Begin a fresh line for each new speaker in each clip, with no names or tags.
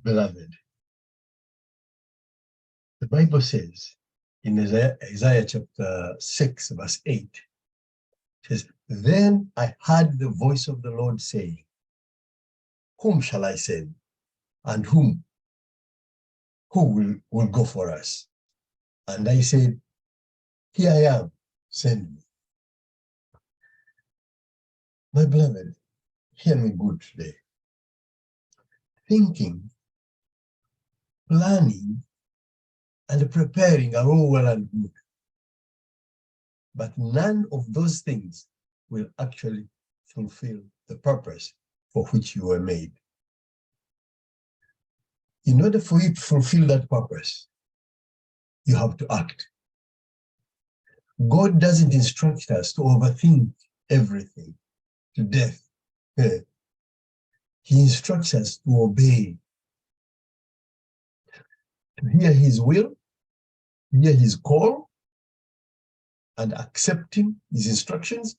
Beloved, the Bible says in Isaiah chapter 6, verse 8, it says, "Then I heard the voice of the Lord saying, whom shall I send? And who will go for us? And I said, here I am, send me." My beloved, hear me good today. Thinking, planning, and preparing are all well and good. But none of those things will actually fulfill the purpose for which you were made. In order for you to fulfill that purpose, you have to act. God doesn't instruct us to overthink everything to death. He instructs us to obey, to hear his will, to hear his call, and accept his instructions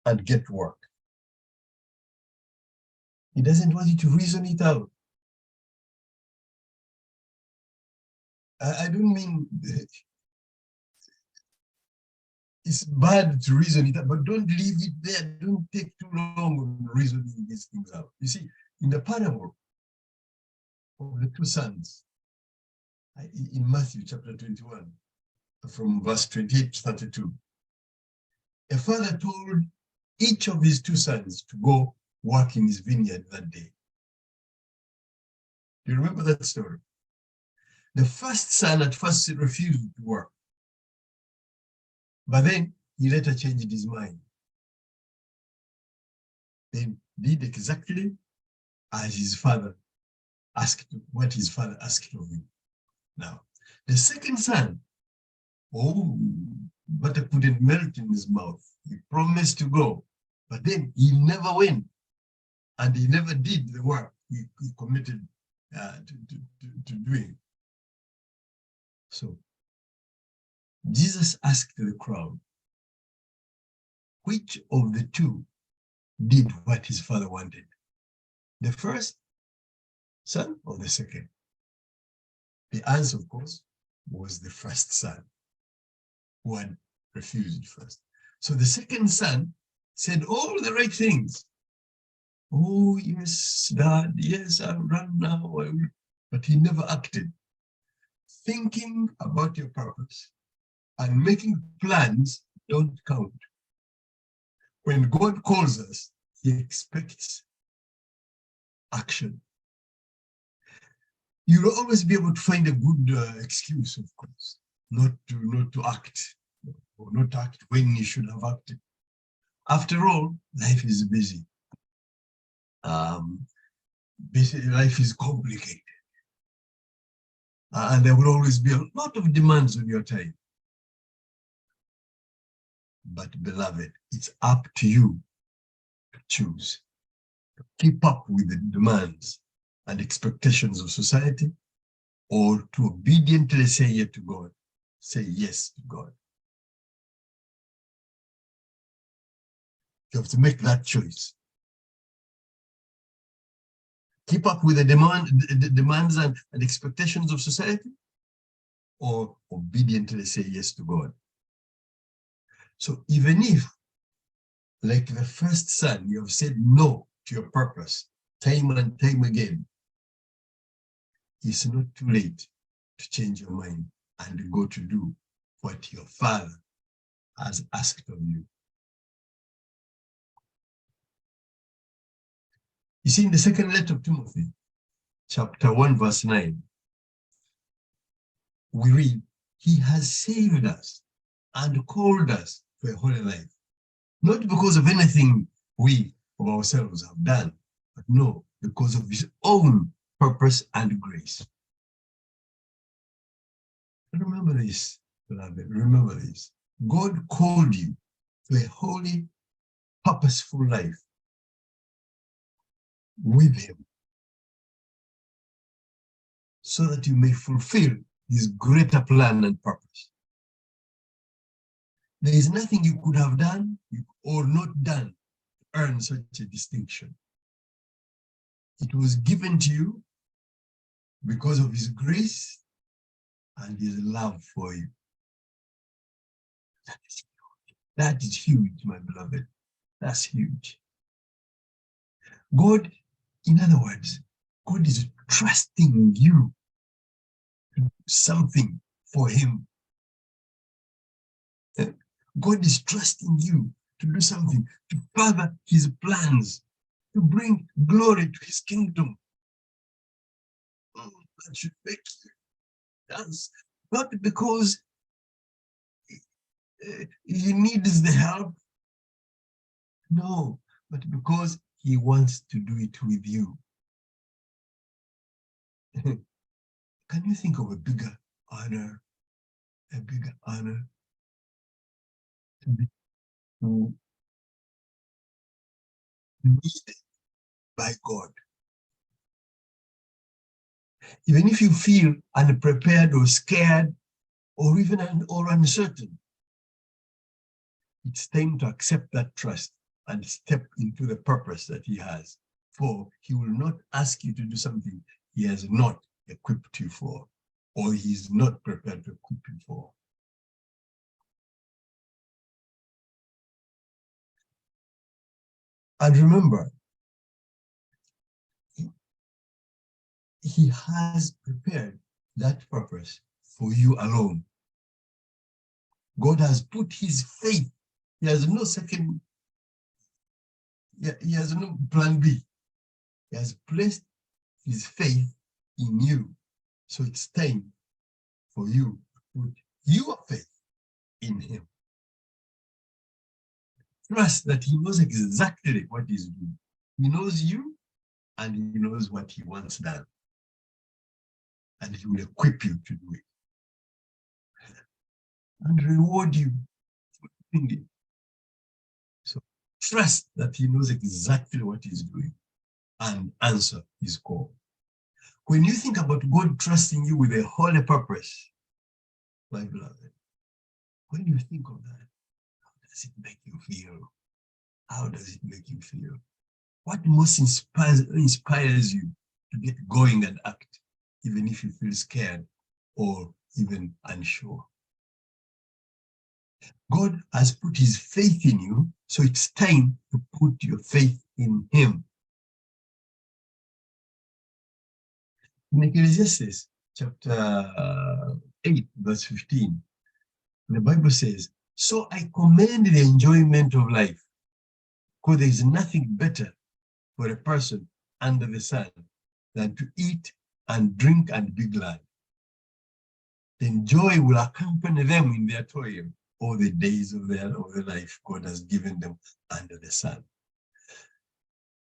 and get to work. He doesn't want you to reason it out. I don't mean it's bad to reason it out, but don't leave it there. Don't take too long on reasoning these things out. You see, in the parable of the two sons, in Matthew chapter 21, from verse 28 to 32, a father told each of his two sons to go work in his vineyard that day. Do you remember that story? The first son at first refused to work, but then he later changed his mind. Then did exactly as his father asked, what his father asked of him. Now, the second son, butter couldn't melt in his mouth. He promised to go, but then he never went, and he never did the work he committed to doing. So Jesus asked the crowd, which of the two did what his father wanted? The first son or the second? The answer, of course, was the first son, who had refused first. So the second son said all the right things. Oh, yes, Dad, yes, I'll run now. But he never acted. Thinking about your purpose and making plans don't count. When God calls us, he expects action. You'll always be able to find a good excuse, of course, not to act, or not to act when you should have acted. After all, life is busy. Life is complicated. And there will always be a lot of demands on your time. But beloved, it's up to you to choose. To keep up with the demands and expectations of society, or to obediently say yes to God. Say yes to God. You have to make that choice. Keep up with the demands and expectations of society, or obediently say yes to God. So even if, like the first son, you have said no to your purpose time and time again, it's not too late to change your mind and go to do what your father has asked of you. You see, in the second letter of Timothy, chapter 1, verse 9, we read, he has saved us and called us to a holy life, not because of anything we of ourselves have done, but no, because of his own purpose and grace. Remember this, beloved, remember this. God called you to a holy, purposeful life with him, so that you may fulfill his greater plan and purpose. There is nothing you could have done or not done to earn such a distinction. It was given to you because of his grace and his love for you. That is huge, my beloved. That's huge. God, in other words, God is trusting you to do something for him. God is trusting you to do something to further his plans, to bring glory to his kingdom. That should make you dance, not because he needs the help, no, but because he wants to do it with you. Can you think of a bigger honor to be needed by God? Even if you feel unprepared or scared or even uncertain, it's time to accept that trust and step into the purpose that he has. For he will not ask you to do something he has not equipped you for, or he is not prepared to equip you for. And remember, he has prepared that purpose for you alone. God has put his faith. He has no second, he has no plan B. He has placed his faith in you. So it's time for you to put your faith in him. Trust that he knows exactly what he's doing. He knows you and he knows what he wants done. And he will equip you to do it. And reward you for doing it. So trust that he knows exactly what he's doing and answer his call. When you think about God trusting you with a holy purpose, my beloved, when you think of that, how does it make you feel? How does it make you feel? What most inspires you to get going and act, even if you feel scared or even unsure? God has put his faith in you, so it's time to put your faith in him. In Ecclesiastes chapter 8, verse 15, the Bible says, "So I commend the enjoyment of life, because there is nothing better for a person under the sun than to eat and drink and be glad. Then joy will accompany them in their toil all the days of their life God has given them under the sun."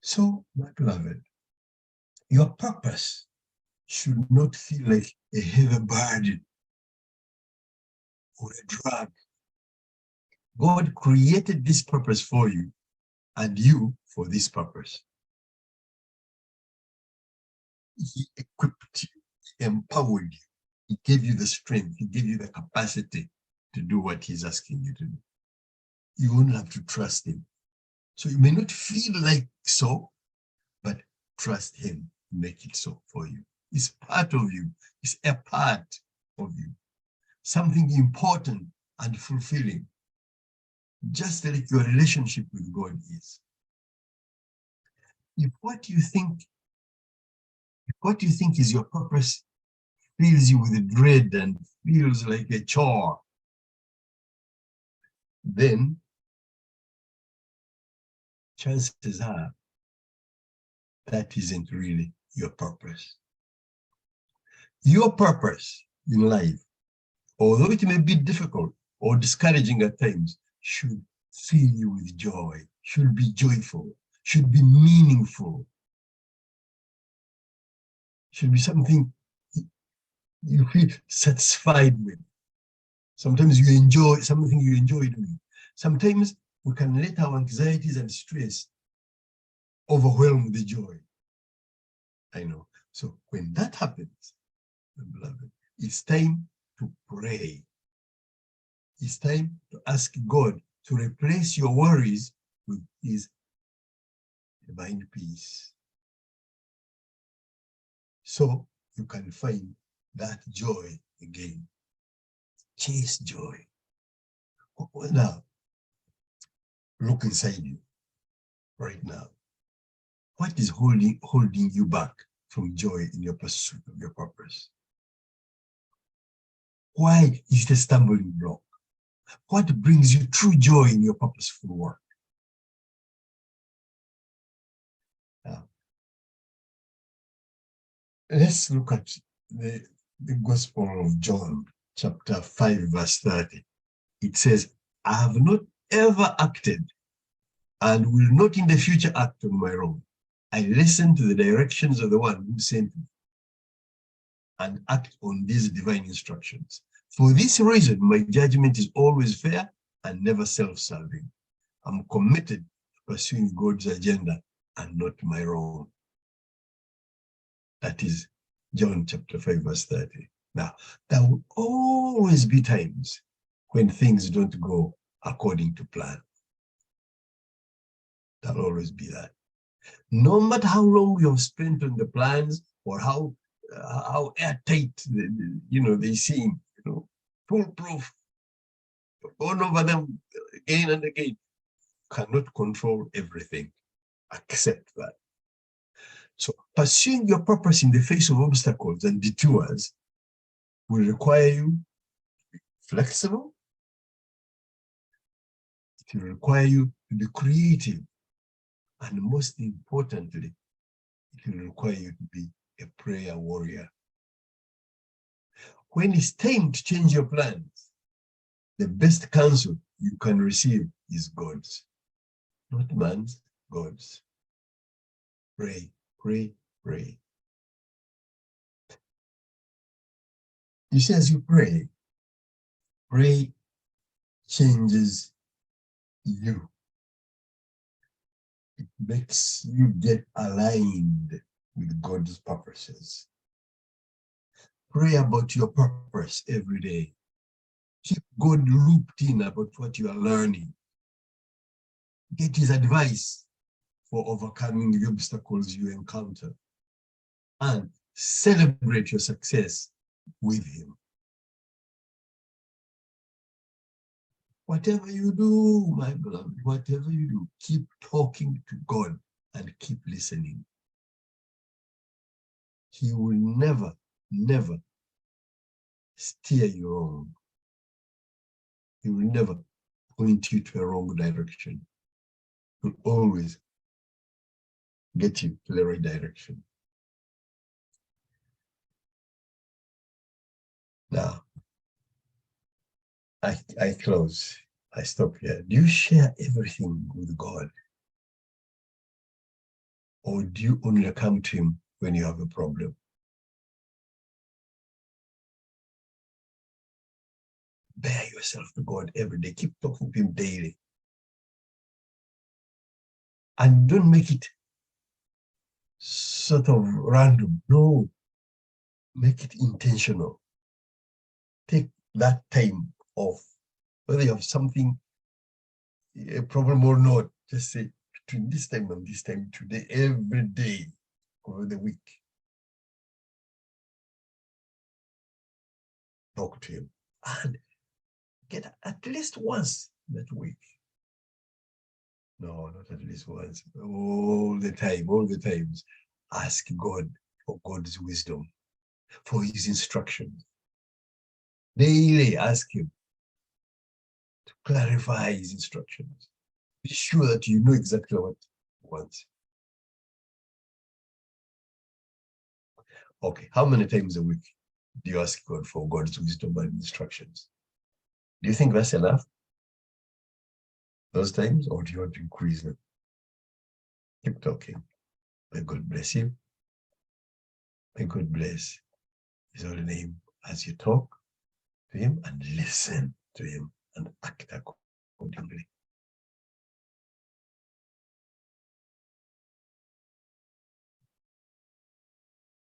So, my beloved, your purpose should not feel like a heavy burden or a drag. God created this purpose for you and you for this purpose. He equipped you, he empowered you, he gave you the strength, he gave you the capacity to do what he's asking you to do. You only have to trust him. So you may not feel like so, but trust him to make it so for you. It's part of you. It's a part of you. Something important and fulfilling, just like your relationship with God is. If what you think is your purpose fills you with dread and feels like a chore, then chances are that isn't really your purpose. Your purpose in life, although it may be difficult or discouraging at times, should fill you with joy, should be joyful, should be meaningful, should be something you feel satisfied with. Sometimes you enjoy something you enjoy doing. Sometimes we can let our anxieties and stress overwhelm the joy. I know. So when that happens, beloved, it's time to pray. It's time to ask God to replace your worries with his divine peace. So you can find that joy again. Chase joy. Now, look inside you right now. What is holding you back from joy in your pursuit of your purpose? Why is it a stumbling block? What brings you true joy in your purposeful work? Now, let's look at the Gospel of John, chapter 5, verse 30. It says, I have not ever acted and will not in the future act on my own. I listen to the directions of the one who sent me and act on these divine instructions. For this reason, my judgment is always fair and never self-serving. I'm committed to pursuing God's agenda and not my own. That is John chapter 5, verse 30. Now, there will always be times when things don't go according to plan. There'll always be that. No matter how long you have spent on the plans or how airtight they seem, foolproof, gone over them again and again, cannot control everything. Accept that. So pursuing your purpose in the face of obstacles and detours will require you to be flexible. It will require you to be creative. And most importantly, it will require you to be a prayer warrior. When it's time to change your plans, the best counsel you can receive is God's, not man's, God's. Pray, pray, pray. You see, as you pray, pray changes you. It makes you get aligned with God's purposes. Pray about your purpose every day. Keep God looped in about what you are learning. Get his advice for overcoming the obstacles you encounter. And celebrate your success with him. Whatever you do, my beloved, whatever you do, keep talking to God and keep listening. He will never, never steer you wrong. He will never point you to a wrong direction. He will always get you to the right direction. Now, I close. I stop here. Do you share everything with God? Or do you only come to him when you have a problem? Bear yourself to God every day. Keep talking to him daily. And don't make it sort of random. No. Make it intentional. Take that time off. Whether you have something, a problem or not, just say between this time and this time today, every day over the week. Talk to him. And get at least once that week. No, not at least once. All the time, all the times. Ask God for God's wisdom, for his instructions. Daily ask him to clarify his instructions. Be sure that you know exactly what he wants. Okay, how many times a week do you ask God for God's wisdom and instructions? Do you think that's enough? Those times, or do you want to increase them? Keep talking. May God bless you. May God bless his holy name as you talk to him and listen to him and act accordingly.